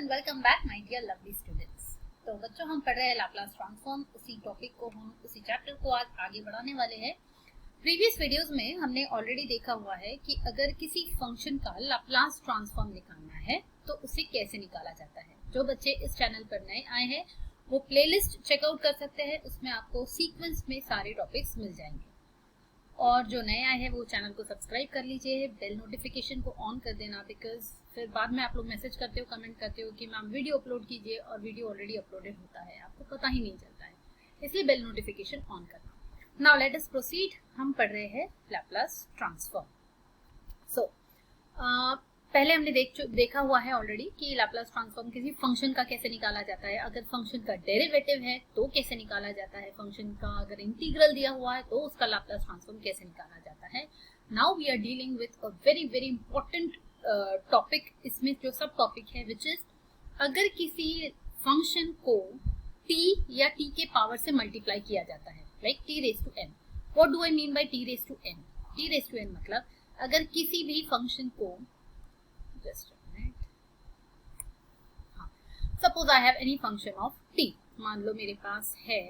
And welcome back my dear lovely students. तो बच्चों, हम पढ़ रहे हैं लैपलास ट्रांसफॉर्म। उसी टॉपिक को हम उसी चैप्टर को आज आगे बढ़ाने वाले हैं। प्रीवियस वीडियोस में हमने ऑलरेडी देखा हुआ है कि अगर किसी फंक्शन का लैपलास ट्रांसफॉर्म निकालना है तो उसे कैसे निकाला जाता है। जो बच्चे इस चैनल पर नए आए हैं वो प्लेलिस्ट चेकआउट कर सकते हैं, उसमें आपको सीक्वेंस में सारे टॉपिक्स मिल जाएंगे। और जो नए आए हैं वो चैनल को सब्सक्राइब कर लीजिए, बेल नोटिफिकेशन को ऑन कर देना, बिकॉज फिर बाद में आप लोग मैसेज करते हो, कमेंट करते हो कि मैम वीडियो अपलोड कीजिए, और वीडियो ऑलरेडी अपलोडेड होता है, आपको पता ही नहीं चलता है, इसलिए बेल नोटिफिकेशन ऑन करना। नाउ लेट अस प्रोसीड। हम पढ़ रहे हैं लैपलास ट्रांसफॉर्म। सो पहले हमने देखा हुआ है ऑलरेडी कि लैपलास ट्रांसफॉर्म किसी फंक्शन का कैसे निकाला जाता है। अगर फंक्शन का डेरिवेटिव है तो कैसे निकाला जाता है, फंक्शन का अगर इंटीग्रल दिया हुआ है तो उसका लैपलास ट्रांसफॉर्म कैसे निकाला जाता है। Now we are dealing with a very very important topic. इसमें जो सब टॉपिक है विच इज, अगर किसी फंक्शन को t या t के पावर से मल्टीप्लाई किया जाता है, like t raise to n। What do I mean by t raise to n? t raise to n मतलब अगर किसी भी फंक्शन को, just a minute, suppose I have any function of t। मान लो मेरे पास है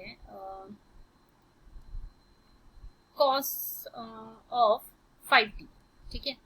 cos of 5t, ठीक है।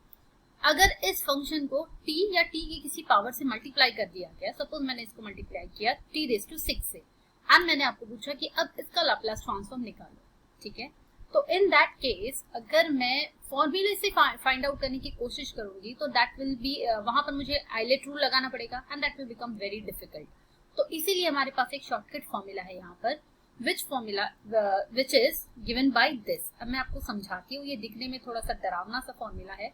अगर इस फंक्शन को t या t की किसी पावर से मल्टीप्लाई कर दिया गया, सपोज मैंने इसको मल्टीप्लाई किया t रेज टू 6 से, एंड मैंने आपको पूछा कि अब इसका लैपलास ट्रांसफॉर्म निकालो, ठीक है। तो इन दैट केस अगर मैं फॉर्मूले से फाइंड आउट करने की कोशिश करूंगी तो दैट विल बी, वहां पर मुझे आइलेट रूल लगाना पड़ेगा and that will become very difficult. तो इसीलिए हमारे पास एक शॉर्टकट फॉर्मूला है यहाँ पर, which is given by this. अब मैं आपको समझाती हूँ। ये दिखने में थोड़ा सा डरावना सा फॉर्मूला है,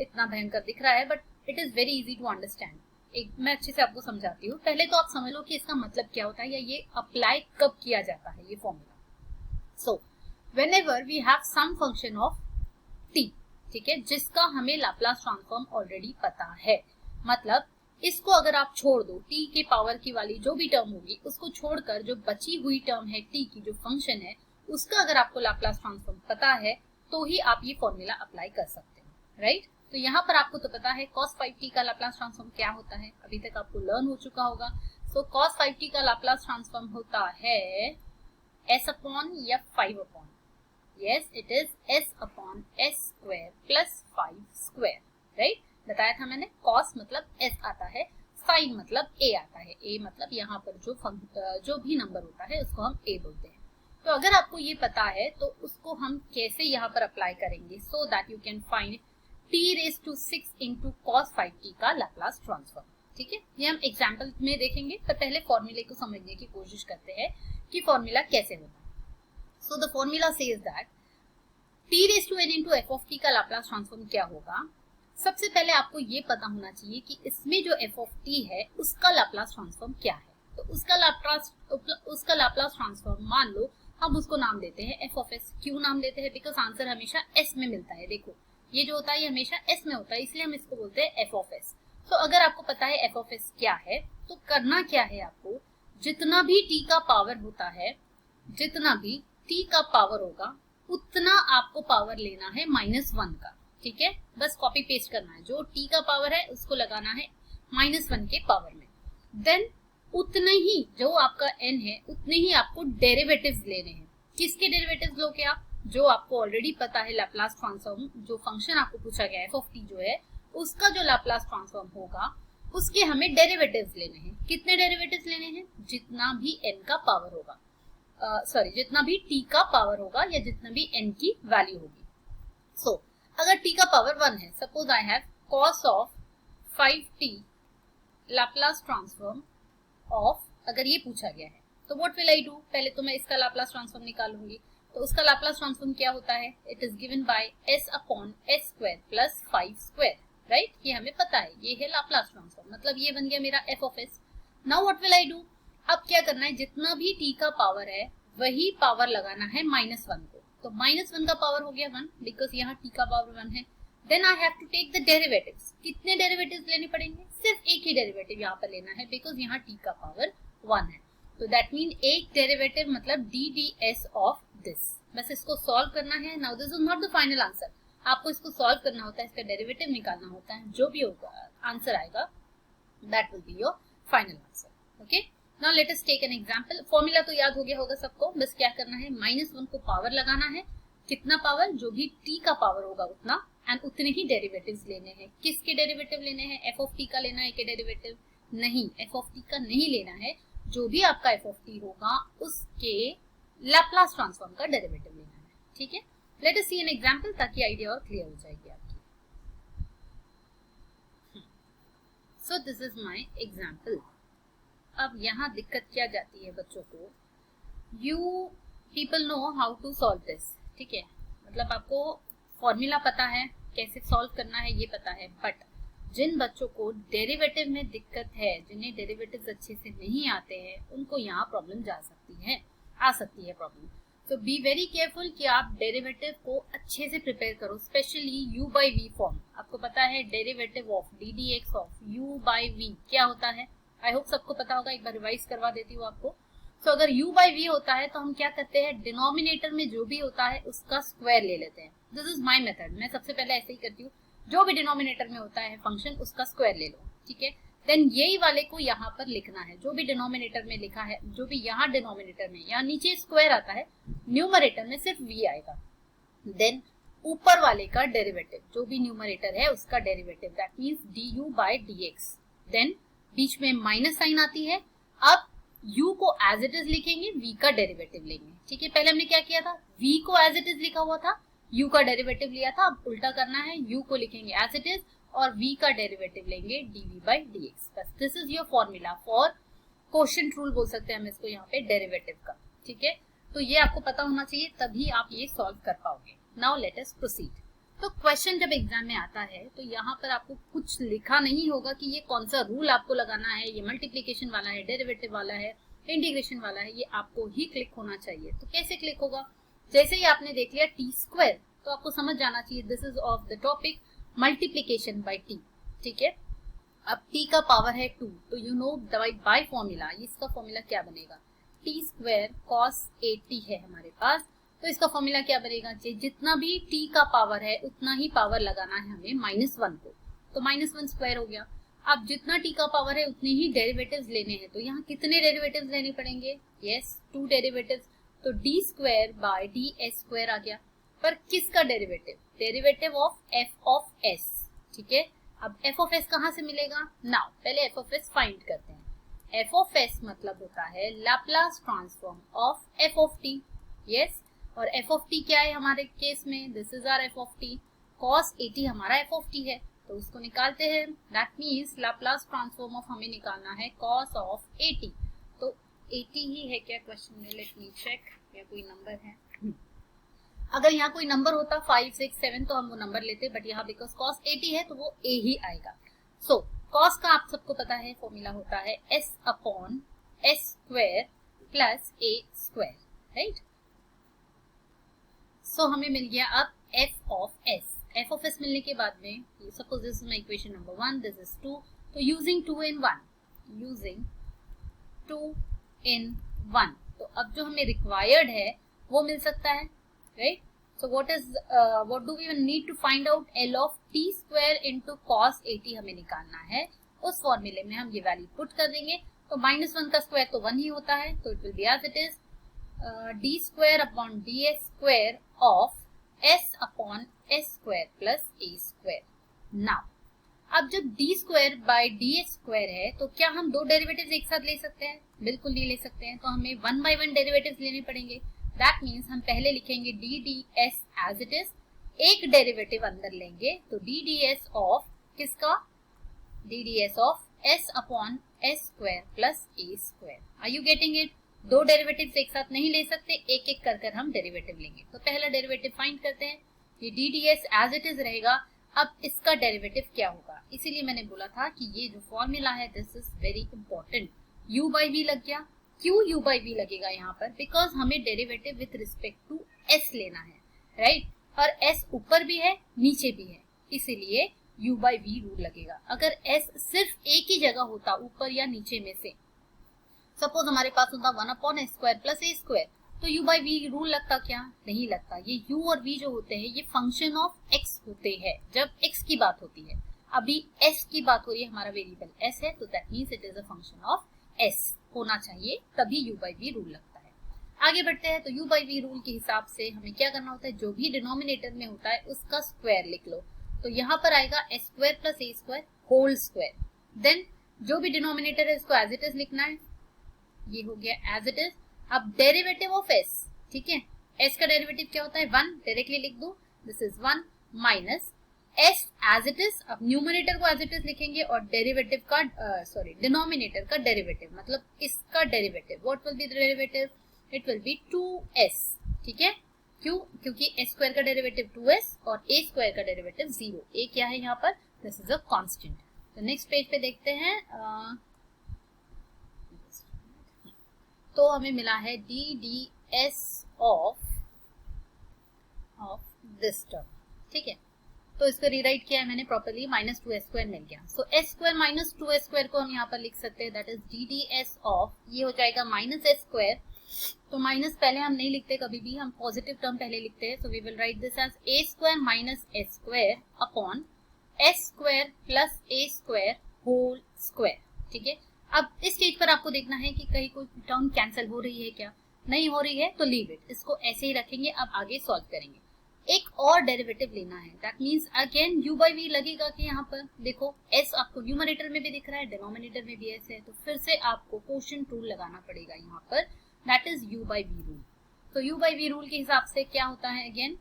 इतना भयंकर दिख रहा है, but it is very easy to understand. मैं अच्छे से आपको समझाती हूँ। पहले तो आप समझ लो कि इसका मतलब क्या होता है या ये अप्लाई कब किया जाता है ये formula. So whenever we have some function of t, ठीक है, जिसका हमें लैपलास ट्रांसफॉर्म ऑलरेडी पता है, मतलब इसको अगर आप छोड़ दो, t के पावर की वाली जो भी टर्म होगी उसको छोड़कर जो बची हुई टर्म है t की, जो फंक्शन है उसका अगर आपको लैपलास ट्रांसफॉर्म पता है तो ही आप ये फॉर्मूला अप्लाई कर सकते हैं, राइट। तो यहाँ पर आपको तो पता है cos 5t का लैपलास ट्रांसफॉर्म क्या होता है, अभी तक आपको लर्न हो चुका होगा। सो cos 5t का लैपलास ट्रांसफॉर्म होता है s अपॉन या 5 upon, yes it is s upon s square plus 5 square, right। बताया था मैंने, cos मतलब s आता है, sin मतलब a आता है। a मतलब यहाँ पर जो भी नंबर होता है उसको हम a बोलते हैं। तो अगर आपको ये पता है तो उसको हम कैसे यहाँ पर अप्लाई करेंगे, so that you can find t raised to 6 into cos 5t का लैपलास ट्रांसफॉर्म, ठीक है। ये हम एग्जाम्पल में देखेंगे, तो पहले फॉर्मूले को समझने की कोशिश करते हैं कि फॉर्मूला कैसे होता है। So the formula says that t raised to n into f of t का लैपलास ट्रांसफॉर्म क्या होगा। सबसे पहले आपको ये पता होना चाहिए कि इसमें जो f of t है उसका लैपलास ट्रांसफॉर्म क्या है। तो उसका लैपलास ट्रांसफॉर्म, मान लो हम उसको नाम देते हैं f of s। क्यों नाम देते हैं? बिकॉज आंसर हमेशा s में मिलता है। देखो ये जो होता है ये हमेशा s में होता है, इसलिए हम इसको बोलते हैं f of s। तो अगर आपको पता है f of s क्या है तो करना क्या है, आपको जितना भी t का पावर होता है, जितना भी t का पावर होगा उतना आपको पावर लेना है -1 का, ठीक है। बस कॉपी पेस्ट करना है, जो t का पावर है उसको लगाना है -1 के पावर में। देन उतने ही जो आपका n है उतने ही आपको डेरिवेटिव्स लेने हैं। किसके डेरिवेटिव्स लोगे आप? जो आपको ऑलरेडी पता है लैपलास ट्रांसफॉर्म, जो फंक्शन आपको पूछा गया है f of t जो है उसका जो लैपलास ट्रांसफॉर्म होगा उसके हमें डेरिवेटिव्स लेने हैं। कितने डेरिवेटिव्स लेने हैं? जितना भी n का पावर होगा, जितना भी t का पावर होगा या जितना भी n की वैल्यू होगी। सो अगर t का पावर 1 है, suppose I have cos of 5t Laplace transform of, अगर ये पूछा गया है तो व्हाट विल आई डू, पहले तो मैं इसका लैपलास ट्रांसफॉर्म निकालूंगी। तो उसका लैपलास ट्रांसफॉर्म क्या होता है? It is given by s upon s square plus 5 square, right. ये हमें पता है, ये है लैपलास ट्रांसफॉर्म, मतलब ये बन गया मेरा f of s। Now what will I do, अब क्या करना है, जितना भी t का पावर है वही पावर लगाना है -1 को। तो -1 का पावर हो गया 1, बिकॉज यहाँ t का पावर 1 है। Then I have to take the derivatives. कितने डेरिवेटिव्स लेने पड़ेंगे? सिर्फ एक ही डेरिवेटिव यहाँ पर लेना है, बिकॉज यहाँ t का पावर 1 है। तो दैट मीन एक डेरिवेटिव मतलब ddS ऑफ दिस। बस इसको सॉल्व करना है। Now this is not the final answer, आपको इसको सॉल्व करना होता है, इसका डेरिवेटिव निकालना होता है। जो भी होगा आंसर आएगा that will be your final answer. Okay, now let us take an example. Formula तो याद हो गया होगा सबको, बस क्या करना है, -1 को पावर लगाना है, कितना पावर, जो भी t का पावर होगा उतना, एंड उतने ही डेरिवेटिव्स लेने हैं। किसके डेरिवेटिव लेने हैं, f ऑफ t का लेना है कि डेरिवेटिव, नहीं, f ऑफ t का नहीं लेना है, जो भी आपका f ऑफ t होगा उसके लैप्लास ट्रांसफॉर्म का डेरिवेटिव लेना है। ठीक है, let us see an example ताकि आइडिया और क्लियर हो जाएगी आपकी। So this is my example. अब यहाँ दिक्कत क्या जाती है बच्चों को, you people know how to solve this. ठीक है, मतलब आपको फॉर्मूला पता है, कैसे सॉल्व करना है ये पता है, बट जिन बच्चों को डेरिवेटिव में दिक्कत है, जिन्हें डेरिवेटिव्स अच्छे से नहीं आते हैं, उनको यहाँ प्रॉब्लम आ सकती है problem. So be very careful कि आप डेरिवेटिव को अच्छे से प्रिपेयर करो, specially u by v form. आपको पता है derivative of D D x of u by v क्या होता है, आई होप सबको पता होगा, एक बार रिवाइज करवा देती हूँ आपको। सो अगर u by v होता है तो हम क्या करते हैं, डिनोमिनेटर में जो भी होता है उसका स्क्वायर ले लेते हैं। दिस इज माई मेथड, मैं सबसे पहले ऐसे ही करती हूँ, जो भी डिनोमिनेटर में होता है फंक्शन उसका स्क्वायर ले लो। ठीक है, देन यही वाले को यहाँ पर लिखना है, जो भी डिनोमिनेटर में लिखा है, जो भी यहाँ डिनोमिनेटर में, यहाँ नीचे स्क्वायर आता है, न्यूमरेटर में सिर्फ v आएगा। देन ऊपर वाले का डेरिवेटिव, जो भी न्यूमरेटर है उसका derivative, that means du by dx। Then बीच में माइनस साइन आती है, अब u को एज इट इज लिखेंगे, v का डेरिवेटिव लेंगे। ठीक है, पहले हमने क्या किया था, v को एज इट इज लिखा हुआ था, u का डेरिवेटिव लिया था, अब उल्टा करना है, u को लिखेंगे एज इट इज और v का डेरिवेटिव लेंगे dv by dx। बस this is your formula for quotient rule बोल सकते हैं हम इसको यहाँ पे डेरिवेटिव का। ठीक है, तो ये आपको पता होना चाहिए, तभी आप ये सॉल्व कर पाओगे। नाउ लेट अस प्रोसीड। तो क्वेश्चन जब एग्जाम में आता है तो यहाँ पर आपको कुछ लिखा नहीं होगा कि ये कौन सा रूल आपको लगाना है, ये मल्टीप्लीकेशन वाला है, डेरिवेटिव वाला है, इंटीग्रेशन वाला है, ये आपको ही क्लिक होना चाहिए। तो कैसे क्लिक होगा, जैसे ही आपने देख लिया टी स्क्वायर तो आपको समझ जाना चाहिए this is of the topic multiplication bye T. ठीक है, अब t का पावर है 2, तो यू नो बाय फॉर्मूला इसका फॉर्मूला क्या बनेगा, टी स्क्वायर कॉस 80 है हमारे पास, तो इसका फॉर्मूला क्या बनेगा, जितना भी t का पावर है उतना ही पावर लगाना है हमें -1 को, तो -1 स्क्वायर हो गया। अब जितना t का पावर है उतने ही डेरिवेटिव्स लेने हैं, तो यहाँ कितने डेरिवेटिव्स लेने पड़ेंगे, यस 2 डेरिवेटिव्स, तो d square by ds square आ गया। पर किसका derivative, derivative of f of s। ठीक है, अब f ऑफ s कहाँ से मिलेगा, नाउ पहले f ऑफ s फाइंड करते हैं। f ऑफ s मतलब होता है Laplace transform of f of t। Yes, और f ऑफ t क्या है हमारे केस में, this is our f of t, cos 80 हमारा f ऑफ t है, तो उसको निकालते हैं। That means Laplace transform of हमें निकालना है cos ऑफ 80, तो 80 ही है क्या क्वेश्चन में, लेट मी चेक, या कोई नंबर है, अगर यहाँ कोई नंबर होता 5, 6, 7 तो हम वो नंबर लेते, बट यहाँ बिकॉज cos 80 है तो वो a ही आएगा। सो cos का आप सबको पता है फॉर्मूला होता है s upon s square plus a square, right. So हमें मिल गया अब f ऑफ s मिलने के बाद में, suppose this is my equation number 1, this is 2, तो यूजिंग 2 in 1, तो अब जो हमें रिक्वायर्ड है वो मिल सकता है, right? So what do we need to find out, L of t square into cos 80 हमें निकालना है। उस फॉर्मूले में हम ये वैल्यू पुट कर देंगे, तो -1 का स्क्वायर तो 1 ही होता है, तो it will be as it is d square upon ds square of s upon s square plus a square. Now अब जब d square by ds square है तो क्या हम 2 डेरिवेटिव्स एक साथ ले सकते हैं, बिल्कुल नहीं ले सकते हैं, तो हमें 1 by 1 डेरिवेटिव्स लेने पड़ेंगे। दैट मीन्स हम पहले लिखेंगे ds एज इट इज, एक डेरिवेटिव अंदर लेंगे, तो ds ऑफ किसका, ds of s upon s square plus a square. Are you getting it, 2 derivatives एक साथ नहीं ले सकते, एक एक कर हम डेरिवेटिव लेंगे। तो पहला डेरिवेटिव फाइंड करते हैं, ये ds एज इट इज रहेगा। अब इसका डेरिवेटिव क्या होगा, इसीलिए मैंने बोला था कि ये जो फॉर्मूला है this is very important. u by v लग गया, क्यों u by v लगेगा यहाँ पर, बिकॉज हमें derivative with respect to s लेना है, राइट, और s ऊपर भी है नीचे भी है, इसीलिए u by v रूल लगेगा। अगर s सिर्फ एक ही जगह होता, ऊपर या नीचे में से, सपोज हमारे पास होता 1 upon s square plus a square, तो u by v रूल लगता क्या, नहीं लगता। ये u और v जो होते हैं ये फंक्शन ऑफ x होते हैं जब x की बात होती है। अभी s की बात हो रही है, हमारा वेरिएबल s है, तो that means it is a function of s होना चाहिए, तभी u by v रूल लगता है। आगे बढ़ते हैं, तो u by v रूल के हिसाब से हमें क्या करना होता है, जो भी डिनोमिनेटर में होता है उसका स्क्वायर लिख लो। तो यहाँ पर आएगा s square plus a square whole square, then जो भी डिनोमिनेटर है उसको एज इट इज लिखना है, ये हो गया एज इट इज। अब डेरिवेटिव ऑफ s, ठीक है, s का डेरिवेटिव क्या होता है 1, डायरेक्टली लिख दो, this is 1 minus s as it is. अब न्यूमरेटर को एज इट इज लिखेंगे और डेरिवेटिव का डिनोमिनेटर का डेरिवेटिव, मतलब इसका derivative, what will be the derivative, it will be 2s, ठीक है। क्यों, क्योंकि s स्क्वायर का डेरिवेटिव 2s और a स्क्वायर का डेरिवेटिव 0, a क्या है यहाँ पर, दिस इज अ कांस्टेंट। तो नेक्स्ट पेज पे देखते हैं, तो हमें मिला है ddS ऑफ दिस टर्म, ठीक है। तो इसको रीराइट किया है मैंने प्रॉपर्ली, माइनस 2s स्क्वायर मिल गया। सो s square minus 2s square को हम यहाँ पर लिख सकते हैं, दैट इज ddS ऑफ, ये हो जाएगा माइनस s स्क्वायर। तो माइनस पहले हम नहीं लिखते कभी भी, हम पॉजिटिव टर्म पहले लिखते हैं। So we will write this as a square minus s square upon s square plus a square whole square, ठीक है। अब इस स्टेज पर आपको देखना है कि कहीं कोई टर्म कैंसिल हो रही है क्या, नहीं हो रही है तो लीव इट, इसको ऐसे ही रखेंगे। अब आगे सॉल्व करेंगे, एक और डेरिवेटिव लेना है, that means again u by v लगेगा कि यहाँ पर देखो s आपको न्यूमरेटर में भी दिख रहा है, डिनोमिनेटर में भी s है, तो फिर से आपको क्वोशिएंट रूल लगाना पड़ेगा यहाँ पर, that is u by v rule. तो u by v रूल के हिसाब से क्या होता है, अगेन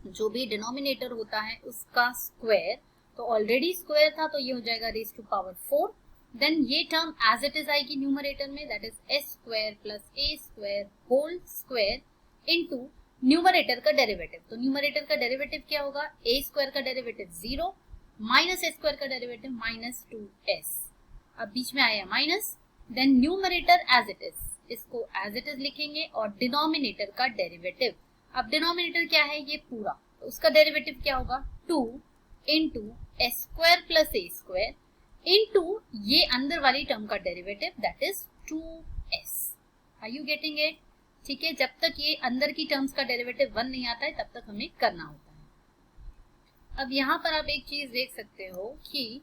जो भी डिनोमिनेटर होता है उसका स्क्वायर, तो ऑलरेडी स्क्वायर था तो ये हो जाएगा रेज टू पावर 4, देन ये टर्म एज इट इज आएगी न्यूमरेटर में, that is s square plus a square whole square into numerator का डेरिवेटिव। तो न्यूमरेटर का डेरिवेटिव क्या होगा, a स्क्वायर का डेरिवेटिव 0 माइनस a स्क्वायर का डेरिवेटिव माइनस 2s, अब बीच में आया minus, then numerator as it is, इसको एज इट इज लिखेंगे और डिनोमिनेटर का डेरिवेटिव, अब डिनोमिनेटर क्या है ये पूरा, तो उसका डेरिवेटिव क्या होगा 2 into s square plus a square into ये अंदर वाली टर्म का derivative, that is 2s। Are you getting it, ठीक है। जब तक ये अंदर की टर्म्स का डेरिवेटिव 1 नहीं आता है तब तक हमें करना होता है। अब यहाँ पर आप एक चीज देख सकते हो कि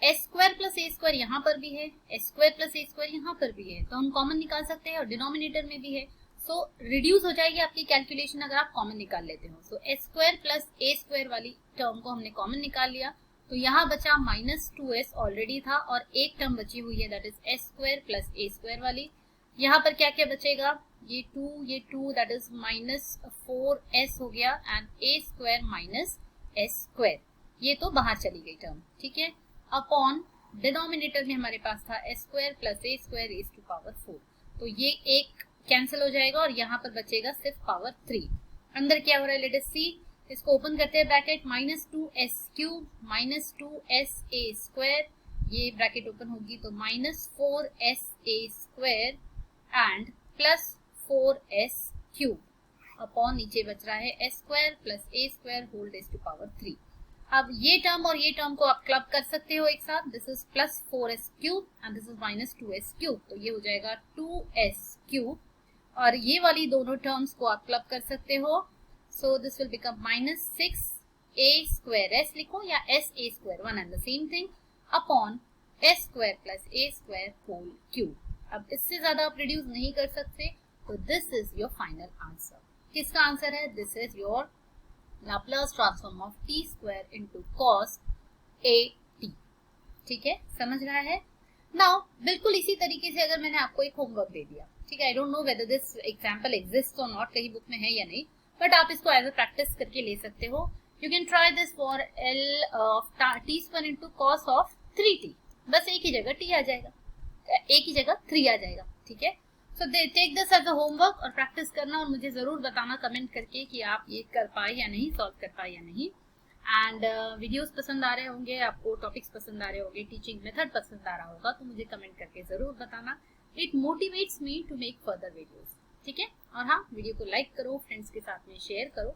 s square plus a square यहाँ पर भी है, s square plus a square यहाँ पर भी है, तो हम कॉमन निकाल सकते हैं और डिनोमिनेटर में भी है, सो रिड्यूस हो जाएगी आपकी कैलकुलेशन अगर आप कॉमन निकाल लेते हो। सो s square plus a square वाली टर्म को हमने कॉमन निकाल लिया, तो यहाँ बचा माइनस 2s ऑलरेडी था और एक टर्म बची हुई है, that is s square plus a square वाली। यहाँ पर क्या क्या बचेगा, ये 2 दैट इज माइनस 4s हो गया and a square minus s square, ये तो बाहर चली गई टर्म, ठीक है। अपॉन डिनोमिनेटर में हमारे पास था s square plus a square raise to power 4, तो ये एक कैंसिल हो जाएगा और यहाँ पर बचेगा सिर्फ पावर 3। अंदर क्या हो रहा है, लेट अस सी, इसको ओपन करते हैं bracket, minus 2s cube minus 2s a square, ये ब्रैकेट ओपन होगी तो minus 4s a square and plus 4s cube upon नीचे बच रहा है s square plus a square whole raise to power 3। अब ये टर्म और ये टर्म को आप क्लब कर सकते हो एक साथ, this is plus 4s cube and this is minus 2s cube, तो ये हो जाएगा 2s क्यूब, और ये वाली दोनों टर्म्स को आप क्लब कर सकते हो, so this will become minus 6a square, s लिखो या s a square, one and the same thing, upon s square plus a square whole cube. अब इससे ज्यादा आप रिड्यूस नहीं कर सकते, तो this is your final answer. किसका आंसर है, this is your Laplace transform of t square into cos a t, ठीक है, समझ रहा है। नाउ बिल्कुल इसी तरीके से अगर मैंने आपको एक होमवर्क दे दिया, ठीक है, I don't know whether this example exist और नॉट, कहीं बुक में है या नहीं, बट आप इसको एज अ प्रैक्टिस करके ले सकते हो। You can try this for l of t square into cos of 3t, बस एक ही जगह t आ जाएगा, एक ही जगह 3 आ जाएगा, ठीक है। So take this as a homework और प्रैक्टिस करना, और मुझे जरूर बताना कमेंट करके कि आप ये कर पाए या नहीं, सॉल्व कर पाए या नहीं। एंड वीडियोस पसंद आ रहे होंगे आपको, टॉपिक्स पसंद आ रहे होंगे, टीचिंग मेथड पसंद आ रहा होगा, तो मुझे कमेंट करके जरूर बताना, it motivates me to make further videos, ठीक है। और हाँ, वीडियो को लाइक करो, फ्रेंड्स के साथ में शेयर करो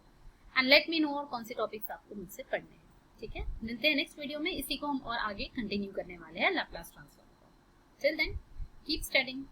एंड लेट मी नो और कौन से टॉपिक्स आपको मुझसे पढ़ने हैं, ठीक है। मिलते हैं नेक्स्ट वीडियो में, इसी को हम और आगे कंटिन्यू करने वाले हैं, लैप्लास ट्रांसफॉर्म को। Till then keep studying.